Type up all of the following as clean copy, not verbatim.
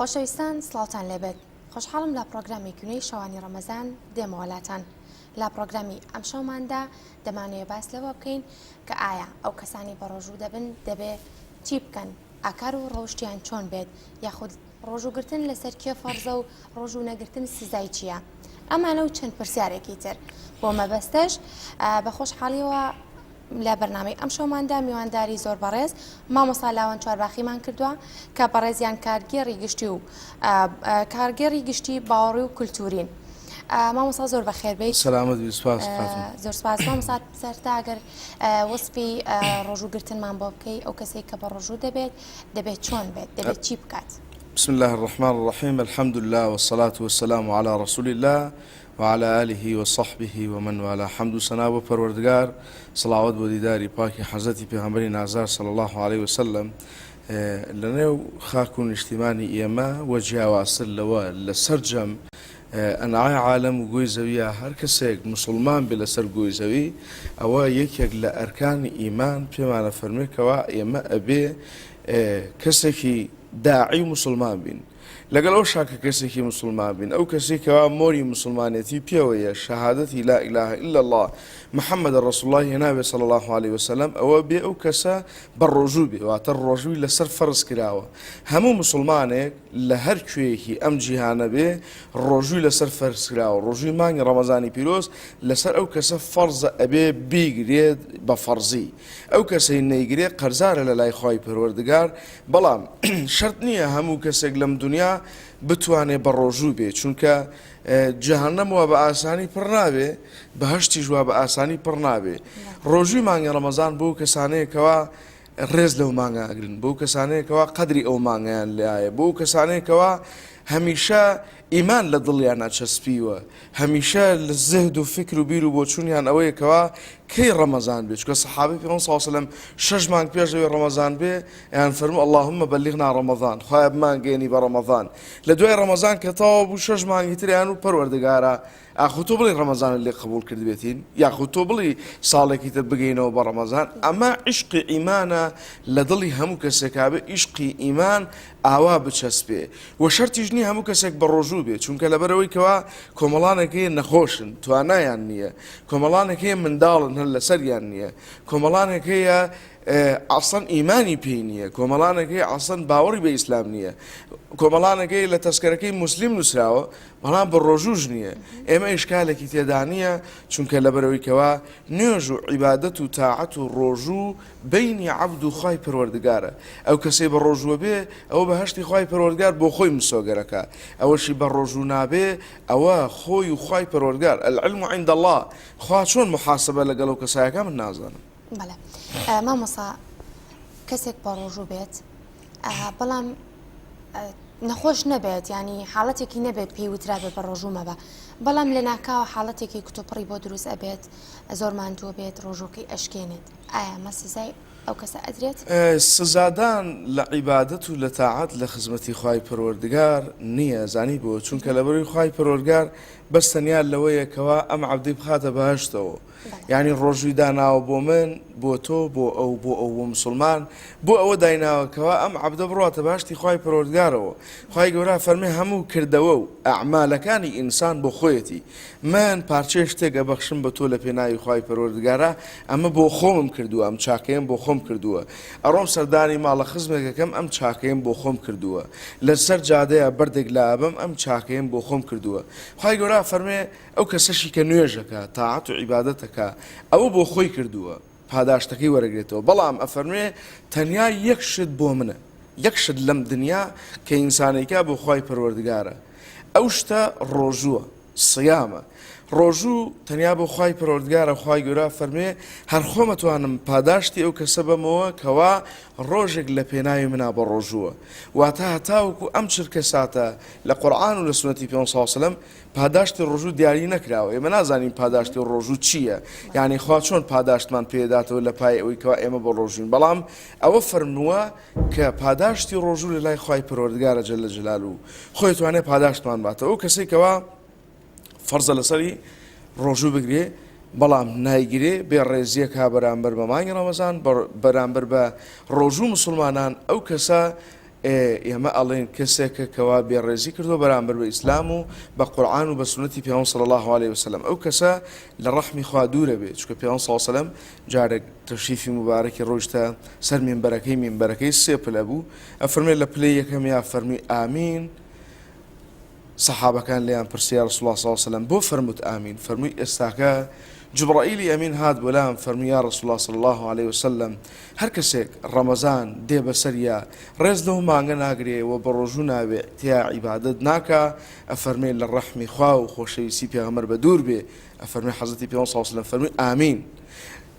خۆشەویستان سڵاوتان لێبێت خۆشحاڵم لە پرۆگرامی کوێنەی شەوانی ڕەمەزان دێمەوەلاتان لە پرۆگرامی ئەم شەوماندا دەمانوێت باس لەوە بکەین کە ئایا ئەو کەسانی بە ڕۆژوو دەبن دەبێت چی بکەن ئاکار و ڕۆژتیان چۆن بێت یاخود ڕۆژوگرتن لەسەر کێ فەرزە و ڕۆژوو نەگرتن سزای چییە ئەمانە و چەند پرسیارێکی تر بۆ مەبەستەش بە خۆشحاڵیەوە لە بەرنامەی ئەم شەوماندا میوانداری زۆر بەڕێز مامۆستا لاوان چوارباخیمان کردووە کە بەڕێزیان کارگێڕی گشتی و کارگێڕی گشتی باوەڕی و کولتورین مامۆستا زۆر بەخێربێت سەلامەت سوپاس زۆر سپاس مامۆستا سەرتا ئەگەر وەسپی ڕۆژوگرتنمان بۆ بکەی ئەو کەسێک کە بە ڕۆژوو دەبێت چۆن بێت دەبێت چی بکات بسم الله الرحمن الرحيم الحمد لله والصلاة والسلام على رسول الله وعلى آله وصحبه ومن والاه حمد و سنا بۆ پەروەردگار سڵاوەت بۆ دیداری پاکی حەزەتی پێغەمبەری نازار صلی الله عليه وسلم لەنێو خاک و نیشتیمانی ئێمە وە جیاوازتر لەوە لەسەر جەم ئەنعای عالەم و گۆی زەویە هەر کەسێک موسڵمان بێ لەسەر گۆی زەوی ئەوە یەکێک لە ئەرکانی ئیمان پێمانە فەرمێکەوە ئێمە ئەبێ کەسێکی داعی مسلمان بین لەگەڵ ئەو شاکە کەسێکی مسلمان بین ئەو کەسێکەوە مۆری مسلمانێتی پێوەیە شەهادەتی لا إله إلا الله محمد رسول الله هێنابێ صلی الله عليه وسلم ئەوە بێ ئەو کەسە بە ڕۆژوو بێ واتە ڕۆژووی لەسەر فەرز کراوە هەموو مسلمانێک لە هەر کوێیەکی ئەم جیهانە بێ ڕۆژووی لەسەر فەرز کراوە ڕۆژووی مانگی ڕەمەزانی پیرۆز لەسەر ئەو کەسە فەرزە ئەبێ بیگرێت بە فەرزی ئەو کەسەی نەیگرێت قەرزارە لە لای خۆی پەروەردگار بەڵام شەرت نییە هەموو کەسێک لەم دنیا بتوانێ بە ڕۆژوو بێ چونکە جەهەنەم وە بە ئاسانی پڕ نابێ بەهەشتیش وە بە ئاسانی پڕ نابێ ڕۆژووی مانگی ڕەمەزان بۆ کەسانەیەکەوە ڕێز لەو مانگاگرن بۆ کەسانەیەکەوە قەدری ئەو مانگیان لایە بۆ کەسانەیەکەوە هەمیشە ئیمان لە دڵیان ناچەسپیوە هەمیشە لە زەهد و فکر و بیر و بۆچوونیان ئەوەیەکەوە کەی ڕەمەزان بێت چونکە سەحابەی پێغەمبەر صلی الله علیه وسلم 6 مانگ پێش ئەوەی ڕەمەزان بێ یان فەرموو اللهم بلغنا ڕەمەزان خوایە بمانگەێنی بە ڕەمەزان لە دوای ڕەمەزان کە تەواو بوو 6 مانگی تریان و پەروەردگارە ئاخو تۆ بڵی ڕەمەزانت لێ قبول کردبێتین یاخود تۆ بڵی ساڵێکی تر بگەینەوە بە ڕەمەزان ئەمە عیشقی ئیمانە لە دڵی هەموو کەسێکا بێ عیشقی ئیمان ئاوا بچەسپێ وە شەرتیش نییە هەموو کەسێک بە ڕۆژوو بێت چونکە لەبەرەوەی کەوا کۆمەڵانێکی نەخۆشن توانایان نییە کۆمەڵانێکی منداڵن هەر لەسەریان نییە کۆمەڵانێکەیە ئاسان ئیمانی پێی نییە کۆمەڵانێکی ئاسان باوەڕی بە ئیسلام نییە کۆمەڵانەکەی لە تەسکەرەکەی موسلیم نووسراوە بەڵام بە ڕۆژووش نییە ئێمە ئیشکالێکی تێدا نییە چونکە لەبەرەوەی کەوا نوێژ و عیبادەت و تاعەت و ڕۆژوو بینی عەبد و خوای پەروەردگارە ئەو کەسەی بە ڕۆژووە بێ ئەوە بەهەشتی خوای پەروەردگار بۆ خۆی مسۆگەرەکە ئەوەشی بە ڕۆژوو نابێ ئەوە خۆی و خوای پەروەردگار العلم عند الله خوا چۆن محاسبە لەگەڵ ئەو کەسایەکە من نازانم بەڵێ مامۆستا کەسێک بە ڕۆژوو بێت بەڵام نەخۆش نەبێت ینی حاڵەتێکی نەبێت پێی وترا بێت بە ڕۆژوو مەبە بەڵام لە ناکاوە حاڵەتێکی کتۆپڕی بۆ دروست ئەبێت زۆر ماندووە بێت ڕۆژۆکەی ئەشکێنێت ئایا مە سزای ئەو کەسە ئەدرێت سزادان لە عیبادەت و لە تاعەت لە خزمەتی خوای پەروەردگار نییە زانی بۆ چونکە لەبەروی خوای پەروەردگار بەس تەنیا لەوەیەکەوە ئەم عەبدەی بخاتە بەهەشتەوە یعنی ڕۆژووی داناوە بۆ من بۆ تۆ بۆ ئەو مسلمان بۆ ئەوە دایناوەکەوە ئەم عەبدە بڕاتە بەهەشتی خوای پەروەردگارەوە خوای گەورە فەرمێ هەموو کردەوە و ئەعمالەکانی ئینسان بۆ خۆیەتی من پارچەی شتێک ئەبەخشم بە تۆ لە پێناوی خوای پەروەردگارە ئەمە بۆ خۆمم کردووە ئەم چاکەیەم بۆ خۆم کردووە ئەڕۆم سەردانی ماڵە خزمێکەکەم ئەم چاکەیەم بۆ خۆم کردووە لەسەر جادەیە بەردێک لابم ئەم چاکەیەم بۆ خۆم کردووە خوای گەورە فەرمێ ئەو کەسەشی کە نوێژەکە تاعەت و عیبادەتەکە ئەوە بۆ خۆی کردووە پاداشتەکەی وەرەگرێتەوە بەڵام ئەفەرمێ تەنیا یەک شت بۆ منە یەک شت لەم دنیا کە ئینسانێکا بۆ خوای پەروەردگارە ئەو شتە ڕۆژووە سیامە ڕۆژوو تەنیا بۆ خوای پەروەردگارە خوای گەورە فەرمێ هەر خۆم ئەتوانم پاداشتی ئەو کەسە بەمەوە کەوا ڕۆژێک لە پێناوی منا بە ڕۆژووە واتە هەتاوەکو ئەم چرکە ساتە لە قورئان و لە سونەتی پێغەمبەر صلی الله علیه وسلم پاداشتی ڕۆژوو دیاری نەکراوە ئێمە نازانین پاداشتی ڕۆژوو چییە یعنی خوا چۆن پاداشتمان پێداتەوە لە پای ئەوەی کەوا ئێمە بە ڕۆژوین بەڵام ئەوە فەرمووە کە پاداشتی ڕۆژوو لە لای خوای پەروەردگارە جەل جەلالوه خۆی توانێت پاداشتمان باتەوە ئەو کەسێکەوە فەرزە لەسەری ڕۆژوو بگرێ بەڵام نایگرێ بێ ڕێزیە کا بەرامبەر بە مانگی ڕەمەزان بەرامبەر بە ڕۆژوو مسلمانان ئەو کەسە ئێمە ئەڵێن کەسێکە کەوا بێڕێزی کردو بەرامبەر بە ئیسلام و بە قورئان و بە سنەتی پێغەمبەر صلی الله عليه وسلم ئەو کەسە لە ڕەحمی خوا دوورە بێت چونکە پێغەمبەر صلی الله عليه وسلم جارێک تەشریفی مبارەکی ڕۆیشتە سەر مینبەرەکەی سێ پلە بوو ئەفەرمێت لە پلەی یەکەمیا فەرمی ئامین سەحابەکان لێیان پرسیار رسول الله صلی الله عليه وسلم بۆ فەرمووت ئامین فەرمووی ئێستاکە جبرائیلی ئەمین هات بۆلام فەرمی یا رسول الله صلی الله عليه وسلم هەر کەسێک ڕەمەزان دێ بەسەریا ڕێز لەو مانگە ناگرێ و بە ڕۆژوو ناوێ تیا عیبادەت ناکا ئەفەرمێت لە ڕەحمی خوا و خۆشەویستی پێغەمبەر بە دوور بێ ئەفەرمێت حەزرەتی پێغەمبەر صلی الله عليه وسلم فەرمی ئامین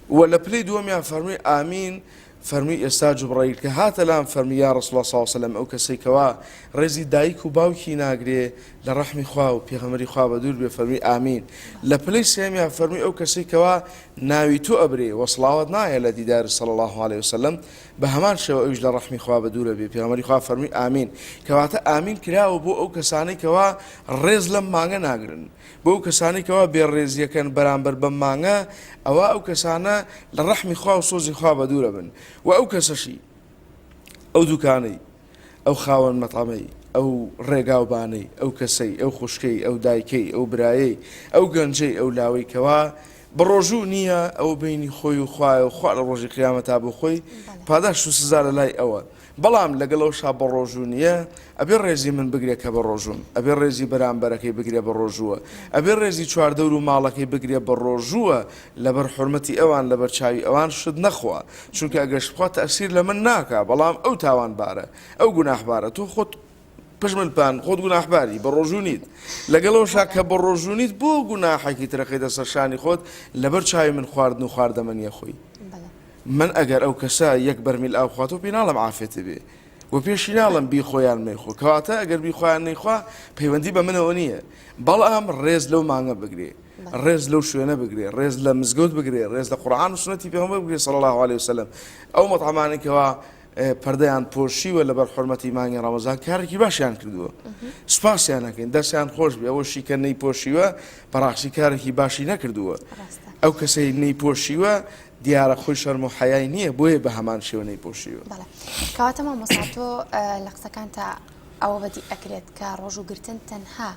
و لە پلەی دووەمیان فەرمی ئامین فەرمی ئێستا جوبرائیل کە هاتە لام فەرمی یا رسول الله صلی الله عليه وسلم ئەو کەسەی کەوا ڕێزی دایک و باوکی ناگرێ لە ڕەحمی خوا و پێغەمبەری خوا بە دوور بێ فەرمی ئامین لە پلەی سێمیان فەرمی ئەو کەسەی کەوا ناوی تۆ ئەبرێ وەسڵاوەت نایە لە دیداری صلی الله عليه وسلم بە هەمان شێوە ئەویش لە ڕەحمی خوا بە دوورە بێ پێغەمبەری خوا فەرمی ئامین کەواتە ئامین کراوە بۆ ئەو کەسانەی کەوا ڕێز لەم مانگە ناگرن بۆ ئەو کەسانی کەوا بێڕێزیەکەن بەرامبەر بەم مانگە ئەوە ئەو کەسانە لە ڕەحمی خوا و سۆزی خوا بە دوورە بن و ئەو کەسەشی ئەو دوکانەی ئەو خاوەن مەتەمەی ئەو ڕێگاوبانەی ئەو کەسەی ئەو خوشکەی ئەو دایکەی ئەو برایەی ئەو گەنجەی ئەو لاوەی کەوا بڕۆژوو نییە ئەو بینی خۆی و خوایە و خوا لە ڕۆژی قیامەتا بۆ خۆی پاداش و سزا لە لای ئەوە بەڵام لەگەڵەوەشا بە ڕۆژوو نییە ئەبێ ڕێزی من بگرێ کە بە ڕۆژوم ئەبێ ڕێزی بەرامبەرەکەی بگرێ بە ڕۆژووە ئەبێ ڕێزی چواردەور و ماڵەکەی بگرێ بە ڕۆژووە لەبەر حورمەتی ئەوان لەبەر چاوی ئەوان شت نەخوا چونکە ئەگەشت بخوا تەئسیر لە من ناکا بەڵام ئەو تاوانبارە ئەو گوناحبارە تۆ خۆت پشملپان خۆت گوناحباری بە ڕۆژوو نیت لەگەڵەوەشا کە بە ڕۆژوو نیت بۆ گوناحێکی ترەکەیتە سەر شانی خۆت لەبەر چاوی من خواردن و خواردەمەنیە خۆی من ئەگەر ئەو کەسە یەک بەرمیل ئاو خوات و پێی ناڵم عافێتە بێ و پێشی ناڵم بی خۆیان مەیخۆ کەواتە ئەگەر بی خۆیان نەیخوا پەیوەندی بە منەوە نییە بەڵام ڕێز لەو مانگە بگرێ ڕێز لەو شوێنە بگرێ ڕێز لە مزگەوت بگرێ ڕێز لە قورئان و سنەتی پێغەمبەر بگرێ صلی الله عليه وسلم ئەو مەطعمانێک کەوا پەردەیان پۆشیوە لەبەر حورمەتی مانگی ڕەمەزان کارێکی باشیان کردووە سوپاسیان نەکەین دەستیان خۆش بێ ئەوەشی کە نەیپۆشیوە بەڕاستی کارێکی باشی نەکردووە ئەو کەسەی نەیپۆشیوە دیارە خۆی شەرم و حەیای نییە بۆیە بە هەمان شێوە نەیپۆشیوە کەواتە مامۆستا تۆ لە قسەکانتە ئەوە بەدی ئەکرێت کە ڕۆژوگرتن تەنها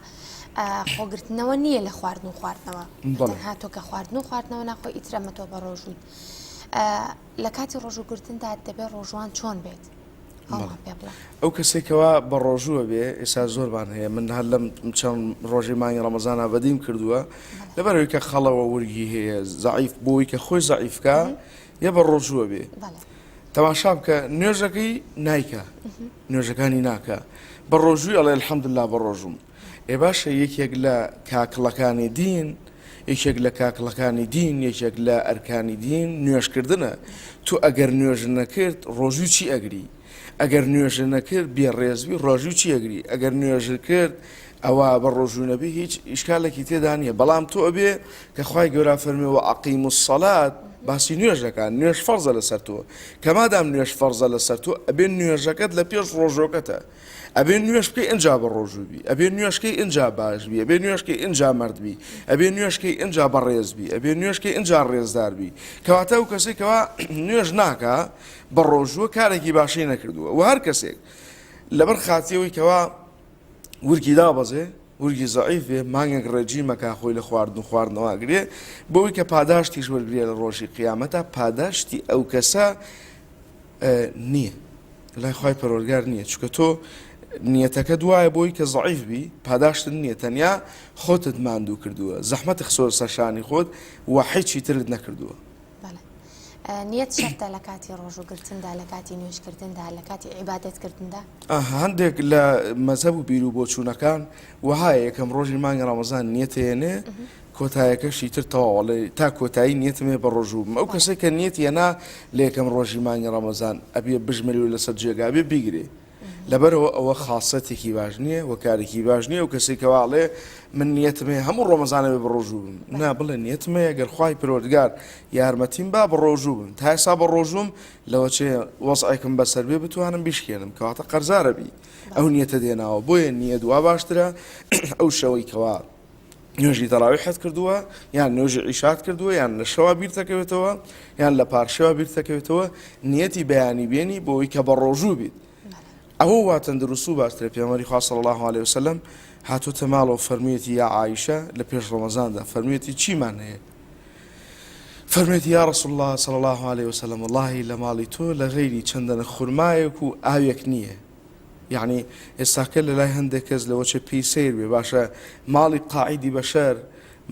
خۆگرتنەوە نییە لە خواردن و خواردنەوە تەنها تۆ کە خواردن و خواردنەوە ناخۆی ئیترەمە تۆ بە ڕۆژووت لە کاتی ڕۆژوگرتندا دەبێت ڕۆژوان چۆن بێت ئەو کەسێکەوە بە ڕۆژووە بێ ئێستا زۆربان هەیە من هەر لەم چەند ڕۆژی مانگی ڕەمەزانە بەدیم کردووە لەبەرەوەی کە خەڵەوە وەرگی هەیە زەعیف بۆی کە خۆی زەعیفکە یە بە ڕۆژووە بێ تەماشا بکە نوێژەکەی نایکە نوێژەکانی ناکە بە ڕۆژووی ئەڵێ الحەمدوللا بە ڕۆژوم ئێ باشە یەکێک لە کاکڵەکانی دین یەکێک لە کاکڵەکانی دین یەکێک لە ئەرکانی دین نوێژکردنە تو ئەگەر نوێژ نەکرد ڕۆژوو چی ئەگری ئەگەر نوێژە نەکرد بێڕێزبی ڕۆژوو چی ئەگری ئەگەر نوێژە کرد ئەوە بە ڕۆژوو نەبی هیچ ئیشکالێکی تێدا نییە بەڵام تۆ ئەبێ کە خوای گەورە فەرمیوە ئەقیم الصەلات باسی نوێژەکان نوێژ فەرزە لەسەر تۆ کە مادام نوێژ فەرزە لەسەر تۆ ئەبێ نوێژەکەت لە پێش ڕۆژۆکەتە ئەبێ نوێژ بکەی ئینجا بە ڕۆژووبی ئەبێ نوێژکەی ئینجا باشبی ئەبێ نوێژکەی ئینجا مردبی ئەبێ نوێژکەی ئینجا بەڕێزبی ئەبێ نوێژکەی ئینجا ڕێزداربی کەواتە ئەو کەسێکەوە نوێژ ناکە بە ڕۆژووە کارێکی باشی نەکردووە و هەر کەسێک لەبەر خاتیەوەی کەوا ورگی دابەزێ ورگی زەعیف بێ مانگێک ڕێجی مەکا خۆی لە خواردن و خواردنەوە گرێ بۆی کە پاداشتیش وەرگرێ لە ڕۆژی قیامەتە پاداشتی ئەو کەسە نییە لای خوای پەروەردگار نییە چونکە تۆ نیەتەکە دوایە بۆی کە زەعیف بی پاداشتن نییە تەنیا خۆتت ماندوو کردووە زەحمەتی خسۆر سەرشانی خۆت و هیچی ترت نەکردووە نیەت شەرتە لە کاتی ڕۆژوگرتندا لە کاتی نوێژکردندا لە کاتی عیبادەتکردندا هەندێک لە مەزهەب و بیر و بۆچوونەکان وهایە یەکەم ڕۆژی مانگی ڕەمەزان نیەتێنێ کۆتایەکەشی تر تەواوەڵێ تا کۆتایی نیەتمێ بە ڕۆژووم ئەو کەسێک کە نیەتی هێنا لە یەکەم ڕۆژی مانگی ڕەمەزان ئەبێ بژمەری و لەسەر جێگا بێ بیگرێ لەبەرەوە ئەوە خاصەتێکی باش نییە و کارێکی باش نییە و کەسێکەواڵێ من نیەتمێ هەموو ڕۆمەزانە بێ بە ڕۆژوو بم نا بڵێ نیەتمێ ئەگەر خوای پەروەردگار یارمەتیم با بە ڕۆژوو بم تا ئێستا بە ڕۆژوم لەوە چێ وەزعێکم بەسەر بێ بتوانم بیشکێنم کەواتە قەرزارە بی ئەو نیەتە دێناوە بۆیە نیە دوا باشترە ئەو شەوەی کەوا نوێژی تەراویحت کردووە یان نوێژی عیشات کردووە یان لە شەوا بیرتەکەوێتەوە یان لە پارشەوە بیرتەکەوێتەوە نیەتی بەیانی بێنی بۆی کە بە ڕۆژوو بیت ئەوە وا تەندروست و باشترە. پێغەمبەری خوا صلی الله عليه وسلم هاتووەتە ماڵەوە فەرموویەتی یا عایشە لە پێش ڕەمەزاندا فەرموویەتی چیمان هەیە؟ فەرموویەتی یا رسول الله صلی الله عليه وسلم والله لە ماڵی تۆ لە غەیری چەندەنە خورمایەک و ئاوێک نییە. یعنی ئێستاکە لە لای هەندێک کەس لەوەچە پێی سیر بێ باشە ماڵی قاعیدی بەشەر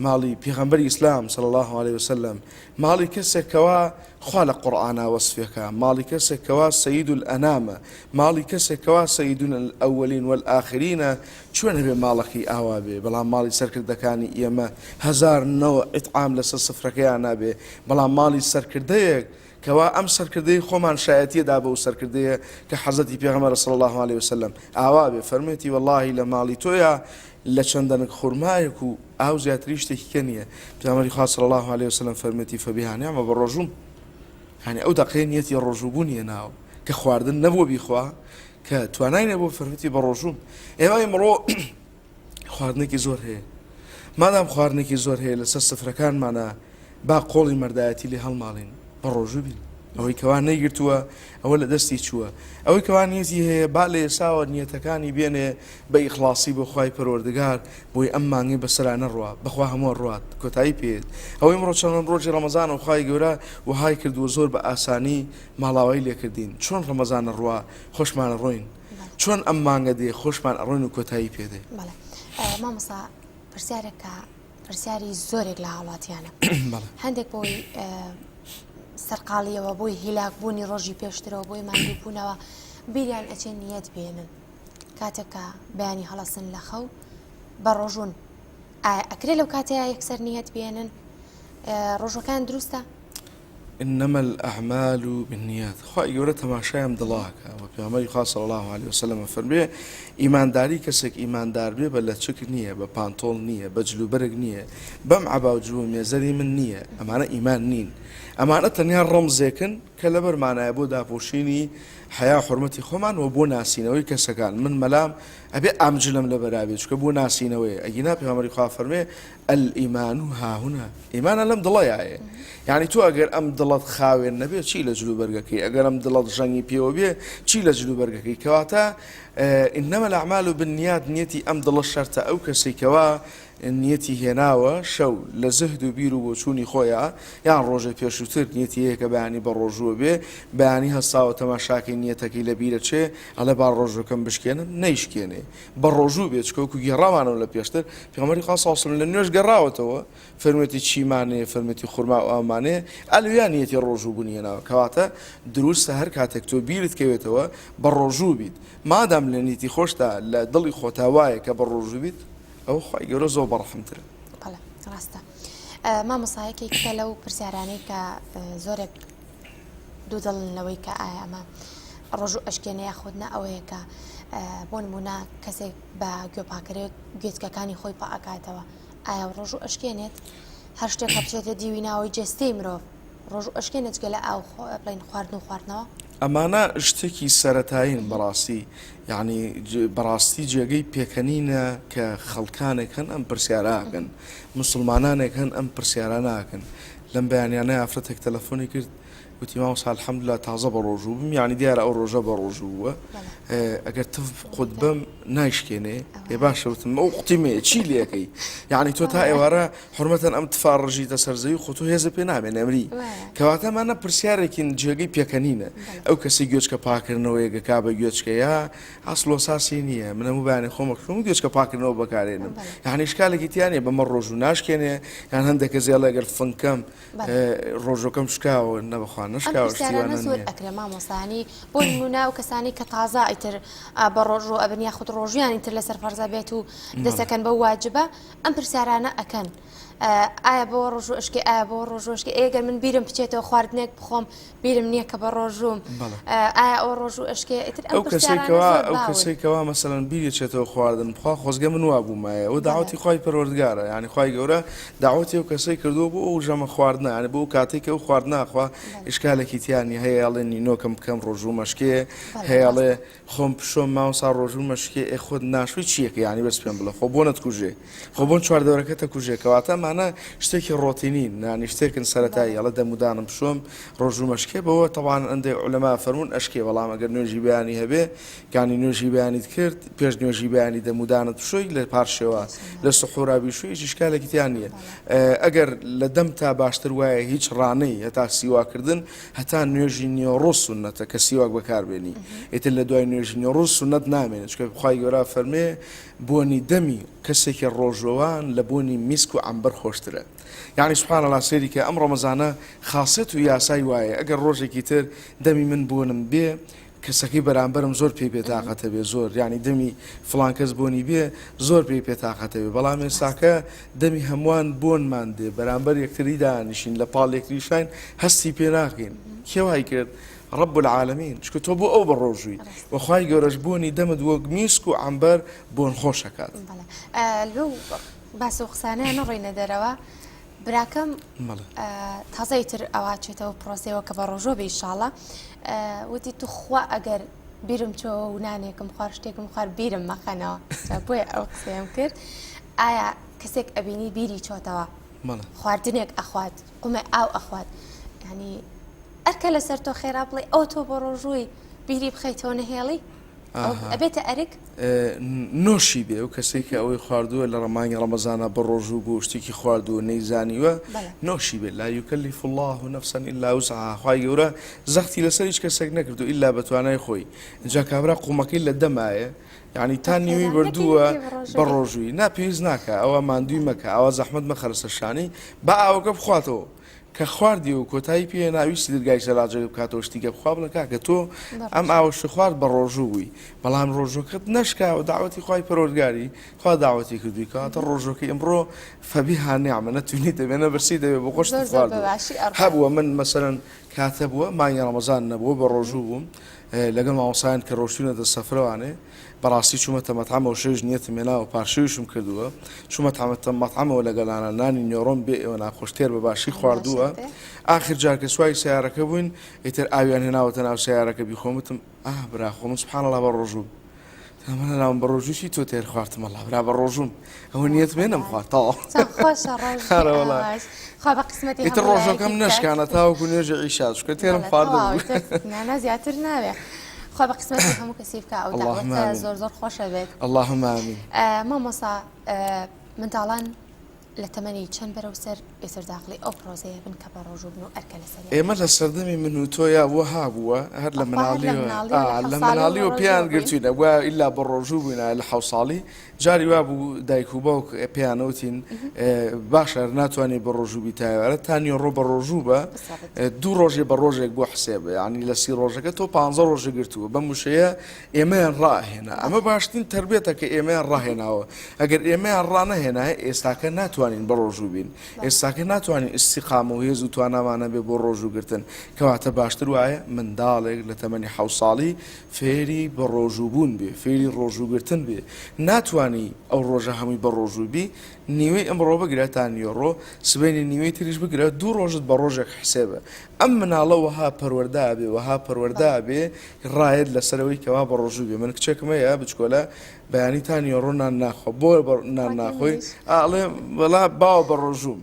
ماڵی پێغەمبەری ئیسلام صلی الله عليه وسلم ماڵی کەسێکەوە خوا لە قورئانە وەسفێکە ماڵی کەسێکەوە سەید الئەنامە ماڵی کەسێکەوە سەیدون الئەوەلین والئاخرینە چۆن هەبێ ماڵەکەی ئاوا بێ بەڵام ماڵی سەرکردەکانی ئێمە هەزار نەوە ئیطعام لەسەر سفرەکەیان نابێ بەڵام ماڵی سەرکردەیەک کەوا ئەم سەرکردەی خۆمان شایەتیەدا بە و سەرکردەیە کە حەزەتی پێغەمبەر صلی الله عليه وسلم ئاوا بێ فەرموویەتی والله لە ماڵی تۆیە لە چەندەنێک خورمایەک و ئاو زیاتری شتێکی کە نییە. پێغەمبەری خوا صلی الله عليه وسلم فەرموویەتی فەبیها نعمە بە ڕۆژوم هەنی ئەو دەقەیە نیەتی ڕۆژوبوونیە ناو کە خواردن نەبووە بیخوا کە توانای نەبوو فەرموویەتی بە ڕۆژوم. ئێوە ئێمڕۆ خواردنێکی زۆر هەیە مادام خواردنێکی زۆر هەیە لەسەر سفرەکانمانە با قۆڵی مەردایەتی لێ هەڵماڵین بە ڕۆژوو بین ئەوەی کەوا نەیگرتووە ئەوە لە دەستی چووە ئەوەی کەوا نیەتی هەیە با لە ئێساوە نیەتەکانی بێنێ بە ئیخلاسی بۆ خوای پەروەردگار بۆی ئەم مانگی بەسەرا نەڕوا بەخوا هەموو ڕوات کۆتایی پێت ئەوەی ئەمڕۆ چەند ڕۆژی ڕەمەزان و خوای گەورە وهای کردووە زۆر بە ئاسانی ماڵاوایی لێکردین چۆن ڕەمەزانە ڕوا خۆشمان ڕۆین چۆن ئەم مانگە دێ خۆشمان ئەڕۆین و کۆتایی پێدێ. مامۆستا پرسیارێکە پرسیاری زۆرێک لە هاوڵاتیانە هەندێک بۆی سەرقاڵیەوە بۆی هیلاکبوونی ڕۆژی پێشترەوە بۆی ماندووبوونەوە بیریان ئەچێن نیەت بێنن کاتێکە بەیانی هەڵەسن لە خەو بە ڕۆژون ئەکرێ لەو کاتەیە یەکسەر نیەت بێنن ڕۆژەکان دروستە؟ إنما الأعمال بالنيات خواهی گەورە تەماشایم دڵاکە و پێغەمبەری خوا صلی الله عليه وسلم فەرموویە ئیمانداری کەسێک ئیماندار بێ بە لە چک نییە بە پانتۆڵ نییە بە جلوبەرگ نییە بەم عەبا و جووە مێزەری من نییە ئەمانە ئیمان نین ئەمانە تەنیا ڕەمزێکن کە لەبەر مانایە بۆ داپۆشینی حیا حرمەتی خۆمان و بۆ ناسینەوەی کەسەکان من مەلام ئەبێ ئامجلم لە بەرابێت چکە بۆ ناسینەوەی ئەگینا پێغەمبەری خوا فەرموویە الئیمان هاهونا ئیمانە لەم دڵەیایە یعنی تۆ ئەگەر ئەم دڵت خاوێن نەبێت چی لە جلوبەرگەکەی ئەگەر ئەم دڵت ژەنگی پێوە بێ چی لە جلوبەرگەکەی کەواتە إنما الأعمال بالنيات نیەتی ئەم دڵە شەرتە ئەو کەسێکەوە نیەتی هێناوە شەو لە زەهد و بیر و بۆچوونی خۆیان یان ڕۆژە پێشووتر نیەتی هەیە کە بەیانی بە ڕۆژووە بێ بەیانی هەستاوە تەماشاکەی نیەتەکەی لە بیرە چێ ئەڵێ با ڕۆژەکەم بشکێنم نەیشکێنێ بە ڕۆژوو بێت چکە وەکو گێڕاوانەوە لە پێشتر پێغەمبەری خوا صلی الله علیه و سلم لە نوێژ گەڕاوەتەوە فەرموویەتی چیمانێ فەرموویەتی خورما و ئامانێ ئەلویان نیەتی ڕۆژوو بوونی هێناوە کەواتە دروستە هەر کاتێک تۆ بیرت کەوێتەوە بە ڕۆژوو بیت مادام لە نیەتی خۆشتا لە دڵی خۆتا وایە کە بە ڕۆژوو بیت ئەو خوای گەورە زۆر بەڕەحمترە. بەڵێ ڕاستە مامۆستایەکێک کە لەو پرسیارانەی کە زۆرێک دوو دڵنەوەی کە ئایا ئەمە ڕۆژوو ئەشکێنەیە خودنا ئەوەیە کە بۆ نمونە کەسێک بە گوێپاکەرێک گوێچکەکانی خۆی پاکاتەوە ئایا ڕۆژوو ئەشکێنێت هەر شتێک کە بچێتە دیوی ناوەی جێستەی مرۆڤ ڕۆژوو ئەشکێنێت گە لە ئاو بڵین خواردن و خواردنەوە ئەمانە شتێکی سەرەتایین بەڕاستی یعنی بەڕاستی جێگەی پێکەنینە کە خەڵکانێک هەن ئەم پرسیارەکەن مسلمانانێک هەن ئەم پرسیارە ناکەن لەم بەیانیانەیە ئافرەتێک تەلەفۆنی کرد وتی مامۆستا الحەمدوللا تازە بە ڕۆژوو بم یعنی دیارە ئەو ڕۆژە بە ڕۆژووە ئەگەر تف قوت بم نایشکێنێ ێ باشەوتم ئەو قوتیمێ چی لێەکەی یعنی تۆ تا ئێوارە حرمەتەن ئەم تفا ڕژیتە سەرزەوی خۆ تۆ هێزە پێ نامێ نەمری کەواتەمانە پرسیارێکین جێگەی پێکەنینە ئەو کەسی گوێچکە پاکردنەوەی گەکا بە گوێچکەیە ئاسلۆساسی نییە من هەموو بەیانی خۆمەکردم گوێچکە پاکردنەوە بەکارێنم یعنی شکالێکی تیانێ بەمە ڕۆژوو ناشکێنێ یان هەندێک کەزیێڵ ئەگەر فنکەم ڕۆژەکەم شکاوە نەبخوا زۆر ئەکرێ مامۆستانی بۆ نمونە و کەسانی کە تازە ئیتر بە ڕۆژوو ئەبن یاخود ڕۆژیان ئیتر لەسەر فەرزە بێت و دەستەکەن بە واجبە ئەم پرسیارانە ئەکەن ئایا بۆ ڕۆژوو ئەشکی ئایا بۆ ڕۆژوو ئەشکی ئێگەر من بیرم بچێتەوە خواردنێک بخۆم بیرم نییە کە بە ڕۆژوم ئایا ئەو ڕۆژوو ئەشکی ئیتر ئەو کەسێکەوە مەسەڵەن بیری چێتەوە خواردن بخوا خۆزگە من وا بوومایە ئەو داوەتی خوای پەروەردگارە یعنی خوای گەورە داوەتی ئەو کەسەی کردووە بۆ ئەو ژەمە خواردنە یعنی بۆ کاتێک ئەو خواردناخوا ئیشکالێکی تیانی هەیە ئەڵێ نینۆکەم بکەم ڕۆژوو مەشکێ هەیەڵێ خۆم پشۆم ماوەسا ڕۆژوو مەشکێ ئێ خۆت ناشوی چیەکە یعنی بەس پێم بڵە خۆ بۆ نەتکوژێ خۆ بۆن چواردەوەرەکەتە کوژێ کەواتە ئەمانە شتێکی ڕۆتینین نانی شتێکن سەرەتایی ئەڵە دەمودانم بشۆم ڕۆژ و مەشکێ بەوە تەوان ئەندێ عولەما فەرموون ئەشکێ بەڵام ئەگەر نوێژی بەیانی هەبێ کانی نوێژی بەیانیت کرد پێش نوێژی بەیانی دەمودانت بشۆی لە پارشەوە لە سحورا بیشوی هیچ شکالێکی تیان نییە ئەگەر لە دەم تا باشتر وایە هیچ ڕانەی هەتا سیواکردن هەتا نوێژی نیۆڕۆ سونەتە کە سیواک بەکاربێنی ئیتر لە دوای نوێژی نیۆڕۆ سونەت نامێنێت چکە بخوای گەورە فەرمێ بۆنی دەمی کەسێکی ڕۆژەوان لە بۆنی میسک و عەمبەر خۆشترە یعنی سبحان الله سێری کە ئەم ڕەمەزانە خاصێت و یاسای وایە ئەگەر ڕۆژێکی تر دەمی من بۆنم بێ کەسەکەی بەرامبەرم زۆر پێی پێتاقەتە بێ زۆر ینی دەمی فڵان کەس بۆنی بێ زۆر پێی پێتاقەتە بێ بەڵام ئێستاکە دەمی هەمووان بۆنمان دێ بەرامبەر یەکتری دانیشین لە پاڵ یەکتریشین هەستی پێ ناکەین کێوای کرد رب العالمین چکە تۆ بۆ ئەو بەڕۆژووی وەخوای گەورەش بۆنی دەمت وەک میسک و عەمبەر بۆن خۆشەکات لەو باس و قسانەیە نەڕۆینە دەرەوە براکەم تازەی تر ئەوە چێتەوە پرۆسەوە کە بە ڕۆژۆ بێ ئینشاڵڵا وتی تو خوا ئەگەر بیرم چۆ و نانێکم خوار شتێکم خوار بیرم مەخەنەوە بۆیە ئەو قسەیەم کرد ئایا کەسێک ئەبینی بیری چۆتەوە خواردنێک ئەخوات قومە ئاو ئەخوات ینی ئەرکە لەسەر تۆ خێرا بڵێ ئەو تۆ بە ڕۆژووی بیری بخەیتەوە نەهێڵی ئەبێتە ئەرک نۆشی بێ و کەسێک کە ئەوەی خواردووە لە ڕەمانی ڕەمەزانە بە ڕۆژوو بۆ شتێکی خواردووە نەیزانیوە نۆشی بێت لا یوکەلیف الله نەفسا ئیلا وسعها خوای گەورە زەختی لەسەر هیچ کەسێک نەکردو ئیلا بە توانای خۆی اینجا کابرا قومەکەی لە دەمایە یعنی تا نیوی بردووە بە ڕۆژووی ناپێویست ناکە ئەوە ماندووی مەکە ئەوە زەحمەت مەخەرە سەرشانی با ئاوەکە بخواتەوە کە خواردی و کۆتایی پێ ناویستی دەرگای سەلاجە بکاتەوە شتیکە بخوا بڵێ کاکە تۆ ئەم ئاوەشت خوارد بە ڕۆژوو بووی بەڵام ڕۆژۆکەت نەشکاوە داوەتی خوای پەروەردگاری خوا داوەتی کردووی کاتە ڕۆژۆکەی ئەمڕۆ فەبیها نێعمە نەتوانیت دەبێنە بەرسی دەبێت بۆ خۆشت خواردووە هەبووە من مەسەرەن کاتە بووە مانگی ڕەمەزان نەبووە بە ڕۆژوو بووم لەگەڵ مامۆسایان کە ڕۆشتوونەتە سەفرەوانێ بەڕاستی چوومەتە مەتعەمەوە شێژ نیەتم هێناوە پاشەویشم کردووە چوومەتە مەتعەمەوە لەگەڵانە نانی نیۆڕۆم بێ ئێوە ناخۆشتێر بە باشی خواردووە ئاخر جار کە سوای سیارەکە بووین ئیتر ئاویان هێناوەتە ناو سیارەکە بیخۆمتم برا خۆم سوبحان الله بە ڕۆژوو من ناوم بە ڕۆژووشی تۆ تێر خواردم الله برا بە ڕۆژوم ئەوە نیەت مێنم خواردتەوە خوا بە قسمەتی ئیتر ڕۆژەکەم نەشکانە تاوەکو نوێژی عیشا چکە تێرم خواردبوو نانە زیاتر ناوێ خوا بە قسمەتی هەموو کەسی بکە ئەو داوەتە زۆر زۆر خۆشە بێت اللهم آمین مامۆسا منداڵان لە تەمەنی چەند بەرەو سەر ئێسەر داخلی ئەو پرۆزەیە بن کە بە ڕۆژوو بن و ئەرکە لەسەر ئێمە لە سەردەمی من و تۆیا وەها بووە هەر لە مناڵی و پیان گرتوینە وە ئیلا بە ڕۆژوو بووینە لە حەو ساڵی جاری وا بوو دایک و باوک پیانەوتین باشە ناتوانێت بە ڕۆژوو بیتایوارە تا نیۆڕۆ بە ڕۆژوو بە دوو ڕۆژێ بە ڕۆژێک بۆ حسێبە ینی لە سی ڕۆژەکە تۆ 15 ڕۆژە گرتووە بەم وشەیە ئێمەیان ڕاهێنا ئەمە باشترین تربێتە کە ئێمەیان ڕاهێناوە ئەگەر ئێمەیان ڕانەهێنایە ئێستاکە ناتوانین بە ڕۆژوو بین ئێستاکە ناتوانین ئیستیقامە و هێز و توانامانە بێ بۆ ڕۆژوو گرتن کەواتە باشتر وایە منداڵێک لە تەمەنی 7 ساڵی فێری بە ڕۆژوو بوون بێ فێری ڕۆژووگرتن بێ ناتوانی ئەو ڕۆژە هەمووی بە ڕۆژووبی نیوەی ئەمڕۆ بگرە تا نیۆڕۆ سبەینی نیوەی تریش بگرە دوو ڕۆژت بە ڕۆژێک حسێبە ئەم مناڵە وەها پەروەردا بێ وەها پەروەردا بێ ڕایەت لەسەرەوەی کەوا بە ڕۆژوو بێ من کچێکمەیە بچکۆلە بەیانی تا نیۆڕۆ نان ناخۆ بۆ نان ناخۆی ئاڵێ وەڵا باوە بە ڕۆژووم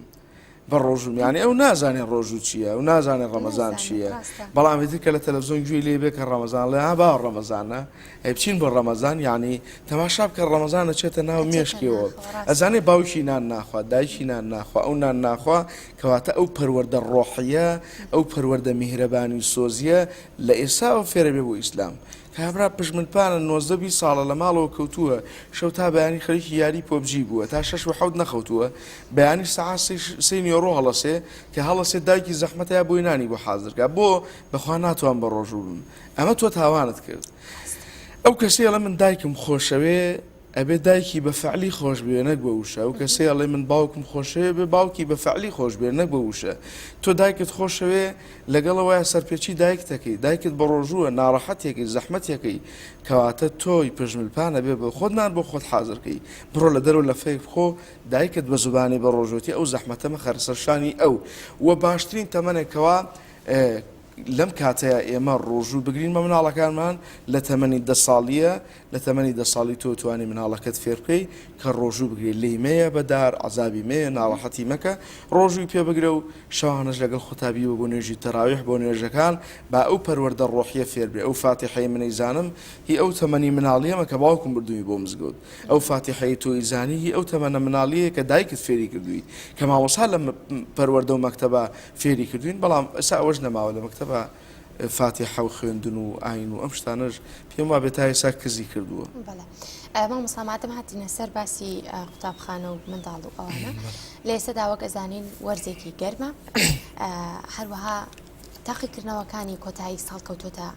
بە ڕۆژوم یانی ئەو نازانێت ڕۆژوو چییە و نازانێت ڕەمەزان چییە بەڵام هێتی کە لە تەلەڤیزۆن گوێی لێ بێ کە ڕەمەزان لێ با ڕەمەزانە بچین بۆ ڕەمەزان یانی تەماشا بکە ڕەمەزانە چێتە ناو مێشکەوە ئەزانێ باوکی نان ناخوا دایکی نان ناخوا ئەو نان ناخوا کەواتە ئەو پەروەردە ڕۆحیە ئەو پەروەردە میهرەبانی و سۆزیە لە ئێساوە فێرە بێ بۆ ئیسلام کابرا پشمنپانە 90 ساڵە لە ماڵەوە کەوتووە شەو تا بەیانی خەریکی یاری پۆبجی بووە تا 6 نەخەوتووە بەیانی سەعات 3 نیۆڕۆ هەڵەسێ کە هەڵەسێ دایکی زەحمەتەیە بۆی نانی بۆ حازرکە بۆ بەخوا ناتوان بە ڕۆژوو بم ئەمە تۆ تاوانت کرد ئەو کەسێ لە من دایکم خۆشەوێ ئەبێ دایکی بە فعلی خۆش بێ نەک بە وشە و کەسێ ئەڵێ من باوکم خۆشەوێ بێ باوکی بە فعلی خۆش بێ نەک بە وشە تۆ دایکت خۆشەوێ لەگەڵەوەیە سەرپێچی دایکتەکەی دایکت بە ڕۆژووە ناڕەحەتێکی زەحمەتێکی کەواتە تۆی پژملپانە بێ بە خۆت نان بۆ خۆت حازرکەی بڕۆ لە دەرەوە لە فێک بخۆ دایکت بە زوبانی بە ڕۆژوەتی ئەو زەحمەتەمە خەرسەرشانی ئەو وە باشترین تەمەنێکەوە لەم کاتەیە ئێمە ڕۆژوو بگرینمە مناڵەکانمان لە تەمەنی 10 ساڵیە لە تەمەنی 10 ساڵی تۆ توانی مناڵەکەت فێر بکەی کە ڕۆژوو بگرێت لێی مەیە بەدار عەزابی مەیە ناڕەحەتی مەکە ڕۆژووی پێ بگرە و شەوانەش لەگەڵ خوتابیەوە بۆ نوێژی تەراویح بۆ نوێژەکان با ئەو پەروەردە ڕۆحیە فێر بێ ئەو فاتیحەی منەی زانم هی ئەو تەمەنی مناڵیەمە کە باوکم بردووی بۆ مزگەوت ئەو فاتیحەی تۆی زانی هی ئەو تەمەنە مناڵیە کە دایکت فێری کردووی کە مامۆستا لە پەروەردە و مەکتەبە فێری کردوین بەڵام ئێستا ئەوەش نەماوە لە مەکتەبە فاتیحە و خوێندن و ئاین و ئەم شتانەش پێم وا بێت تا ئێستا کزی کردووە. مامۆستا مادەم هاتینە سەر باسی قوتابخانە و منداڵ و ئەوانە لە ئێستادا وەک ئەزانین وەرزێکی گەرمە هەروەها تاقیکردنەوەکانی کۆتایی ساڵ کەوتۆتە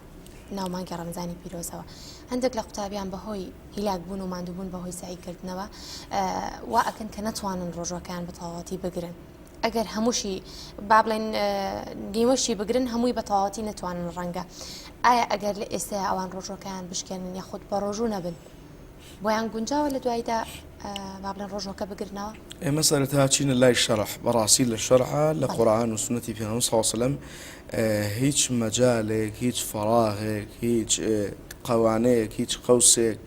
ناومانگی ڕەمەزانی پیرۆزەوە هەندێک لە قوتابیان بەهۆی هیلاک بوون و ماندووبوون بەهۆی سعیکردنەوە وا ئەکەن کە نەتوانن ڕۆژەکان بە تەواوەتی بگرن ئەگەر هەمووشی با بڵێن نیوەشی بگرن هەمووی بە تەواوەتی نەتوانن ڕەنگە ئایا ئەگەر لە ئێستا ئەوان ڕۆژەکەیان بشکێنن یاخود بە ڕۆژوو نەبن بۆیان گونجاوە لە دوایدا با بڵێن ڕۆژەکە بگرنەوە ئێمە سەرەتا چینە لای شەرح بەڕاستی لە شەرعە لە قورئان و سنەتی پێغەمبەر صلی الله علیه و سلم هیچ مەجالێک هیچ فەراغێک هیچ قەوانەیەک هیچ قەوسێک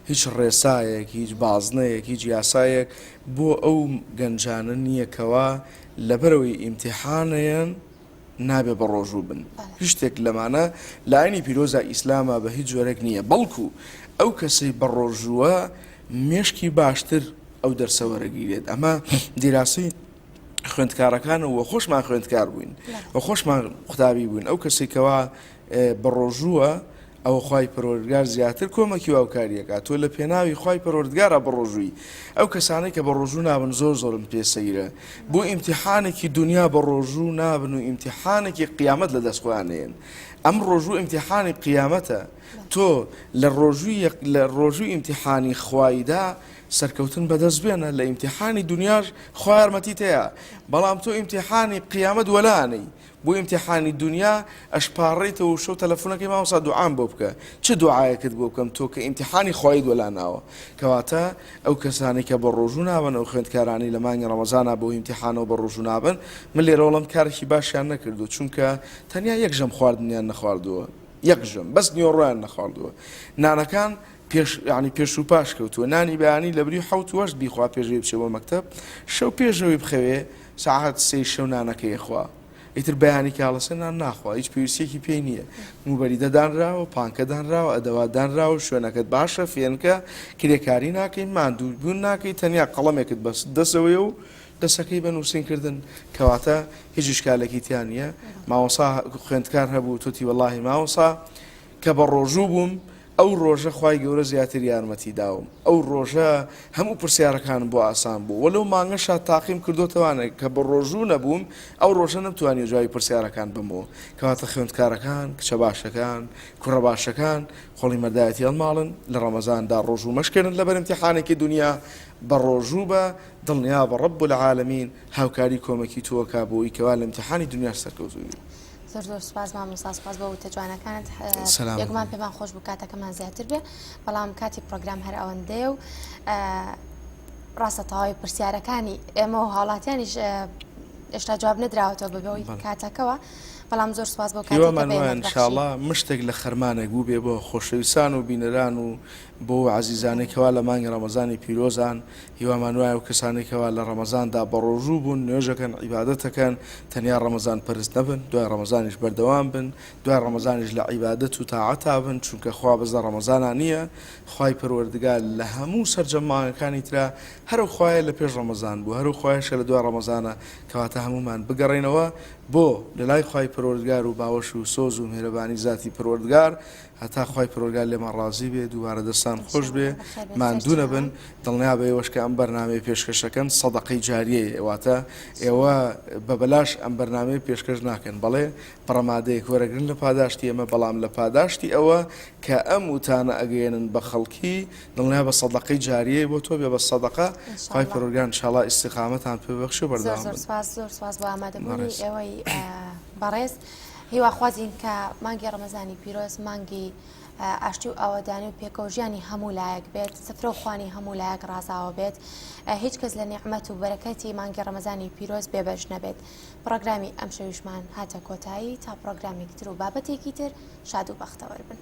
هیچ ڕێسایەک هیچ بازنەیەک هیچ یاسایەک بۆ ئەو گەنجانە نییە کەوا لەبەرەوەی ئیمتیحانەیەن نابێ بە ڕۆژوو بن هیچ شتێک لەمانە لە ئاینی پیرۆزە ئیسلامە بە هیچ جۆرێک نییە بەڵکو ئەو کەسەی بە ڕۆژووە مێشکی باشتر ئەو دەرسە وەرەگیرێت ئەمە دیراسی خوێندکارەکان و خۆشمان خوێندکار بووین و خۆشمان قوتابی بووین ئەو کەسێک کەوا بە ڕۆژووە ئەو خوای پەروەردگار زیاتر کۆمەکی واوکاریەکات تۆ لە پێناوی خوای پەروەردگارە بە ڕۆژووی ئەو کەسانەی کە بە ڕۆژوو نابن زۆرم پێسەیرە بۆ ئیمتیحانێکی دنیا بە ڕۆژوو نابن و ئیمتیحانێکی قیامەت لە دەستخوانێن ئەم ڕۆژوو ئیمتیحانی قیامەتە تۆ لە ڕۆژووی ئیمتیحانی خوایدا سەرکەوتن بەدەست بێنە لە ئیمتیحانی دنیاش خوا یارمەتیت هەیە بەڵام تۆ ئیمتیحانی قیامەت وەلانەی بۆ ئیمتیحانی دنیا ئەشپاڕیتەوە شەو تەلەفۆنەکەی مامۆستا دوعام بۆ بکە چه دوعایەکت بۆ بکەم تۆ کە ئیمتیحانی خوایت وەلاناوە کەواتە ئەو کەسانی کە بە ڕۆژوو نابن ئەو خوێندکارانی لە مانگی ڕەمەزانە بۆ ئیمتیحانەوە بە ڕۆژوو نابن من لێرەوەڵم کارێکی باشیان نەکردو چونکە تەنیا یەک ژەم خواردنیان نەخواردووە یەک ژەم بەس نیۆڕۆیان نەخواردووە نانەکان پێش و پاش کەوتووە نانی بەیانی لە بری حەوت وەشت بیخوا پێشەوەی بچێ بۆ مەکتەب شەو پێشەوەی بخەوێ ساعات سێی شەو نانەکەی خوا ئیتر بەیانی کاڵەسە نان ناخوا هیچ پێویستێکی پێی نییە موبەری دەدانراوە پانکە دانراوە ئەدەوات دانراوە شوێنەکەت باشە فێنکە کرێکاری ناکەین ماندوو بوون ناکەی تەنیا قەڵەمێکت بەس دەسەوەی و دەسەکەی بە نووسینکردن کەواتە هیچ شکالێکی تیان نییە مامۆستا خوێندکار هەبوو توتی وەڵاهی مامۆستا کە بە ڕۆژوو بووم ئەو ڕۆژە خوای گەورە زیاتر یارمەتی داوم ئەو ڕۆژە هەموو پرسیارەکانم بۆ ئاسان بوو وەلەو مانگەشا تاقیم کردوتەوانە کە بە ڕۆژوو نەبووم ئەو ڕۆژە نەمتوانی جوای پرسیارەکان بمەوە کەواتە خوێندکارەکان کچە باشەکان کوڕە باشەکان خۆڵی مەردایەتی هەڵماڵن لە ڕەمەزاندا ڕۆژوو مەشکردن لەبەر ئیمتیحانێکی دنیا بە ڕۆژوو بە دڵنیا بە ڕەب العالەمین هاوکاری کۆمەکی تۆکا بۆی کەوا لە ئیمتیحانی دنیا سەرکەوتووی زۆر سوپاس مامۆستا سوپاس بۆ وتەجوانەکانت یەکمان پێمان خۆش بوو کاتەکەمان زیاتر بێ بەڵام کاتی پرۆگرام هەر ئەوەندەیە و ڕاستە تەواوی پرسیارەکانی ئێمە و هاوڵاتیانیش ئێشتا جواب نەدراوەتەوە بەبەوەی کاتەکەەوە بەڵام زۆر سوپاس بۆ انشاءالله مشتێک لە خەرمانێک بوو بێ بۆ خۆشەویستان و بینەران و بۆ عزیزانێکەوە لە مانگی ڕەمەزانی پیرۆزان هیوامان وایە و کەسانێکەوە لە ڕەمەزاندا بە ڕۆژوو بوون نوێژەکەن عیبادەتەکەن تەنیا ڕەمەزان پەرست نەبن دوای ڕەمەزانیش بەردەوام بن دوای ڕەمەزانیش لە عیبادەت و تاعەتا بن چونکە خوا بەزە ڕەمەزانە نییە خوای پەروەردگار لە هەموو سەرجەمانەکانی ترا هەرو خوایە لە پێش ڕەمەزان بوو هەرو خوایشە لە دوای ڕەمەزانە کەواتە هەمومان بگەڕێنەوە بۆ لەلای خوای پەروەردگار و باوەش و سۆز و میهرەبانی ذاتی پەروەردگار هەتا خوای پەروەردگار لێمان ڕازی بێ دووبارە دەستان خۆش بێ ماندوو نەبن دڵنیا بە ئێوەش کە ئەم بەرنامەی پێشکەشەکەن سەدەقەی جاریەیە ئێواتە ئێوە بەبەلاش ئەم بەرنامەی پێشکەش ناکەن بەڵێ پڕەمادەیەک وەرەگرن لە پاداشتی ئەمە بەڵام لە پاداشتی ئەوە کە ئەم وتانە ئەگەێنن بە خەڵکی دڵنیا بە سەدەقەی جاریەیە بۆ تۆ بێ بە سەدەقە خوای پەروەردگار انشاءالله ئیستیقامەتان پێ بەخشێ و بەردەوام بن. زۆر سوپاس بۆ ئامادەبوونی ئێوەی بەڕێز هیواخوازین کە مانگی ڕەمەزانی پیرۆز مانگی ئاشتی و ئاوادانی و پێکەوژیانی هەموو لایەک بێت سفرە و خوانی هەموو لایەک ڕازاوە بێت هیچ کەس لە نیعمەت و بەرەکەتی مانگی ڕەمەزانی پیرۆز بێبەش نەبێت پڕۆگرامی ئەم شەویشمان هاتە کۆتایی تا پڕۆگرامێکی تر و بابەتێکی تر شاد و بەختەوەر بن.